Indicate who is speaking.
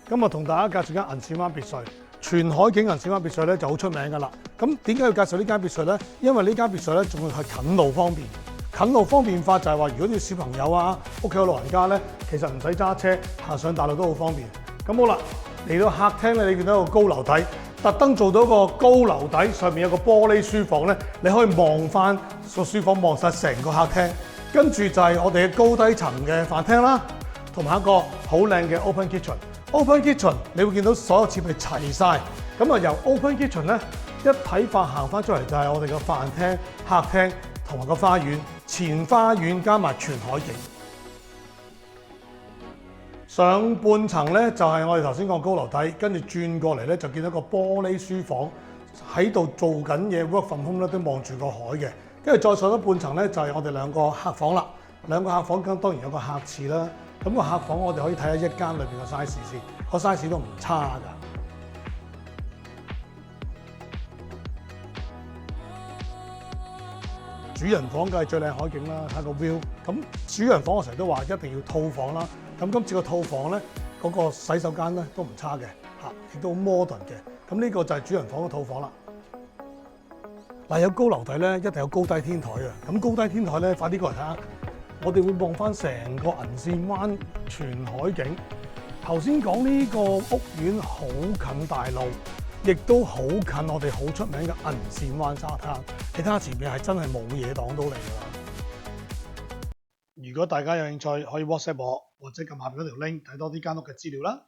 Speaker 1: 今日同大家介紹間銀線灣別墅，全海景銀線灣別墅咧就好出名㗎啦。咁點解要介紹呢間別墅咧？因為呢間別墅咧仲係近路方便。近路方便法就係話，如果啲小朋友啊、屋企有老人家咧，其實唔使揸車行上大路都好方便。咁好啦，嚟到客廳咧，你見到一個高樓底，特登做到一個高樓底，上面有個玻璃書房咧，你可以望翻個書房，望晒成個客廳。跟住就係我哋嘅高低層嘅飯廳啦，同埋一個好靚嘅 open kitchen。open kitchen 你會見到所有設備齊晒。咁啊由 open kitchen 咧一體化行翻出嚟就係我哋嘅飯廳、客廳同埋個花園，前花園加埋全海景。上半層咧就係我哋頭先講高樓底，跟住轉過嚟咧就見到個玻璃書房喺度做緊嘢 work from home 咧，都望住個海嘅。跟住再上咗半層咧就係我哋兩個客房啦。兩個客房咁當然有個客廁啦。咁個客房我哋可以睇下一間裏邊嘅 size 先，個 size 都唔差㗎。主人房梗係最靚海景啦，睇個 view。咁主人房我成日都話一定要套房啦。咁今次個套房咧，嗰個洗手間咧都唔差嘅，亦都好 modern 嘅。咁呢個就係主人房嘅套房啦。嗱，有高樓底咧，一定有高低天台啊。咁高低天台咧，快啲過嚟睇下。我哋會望翻成個銀線灣全海景。頭先講呢個屋苑好近大路，亦都好近我哋好出名嘅銀線灣沙灘。你睇下前面係真係冇嘢擋到你㗎啦。如果大家有興趣，可以 WhatsApp 我，或者撳下邊嗰條 link 睇多啲間屋嘅資料啦。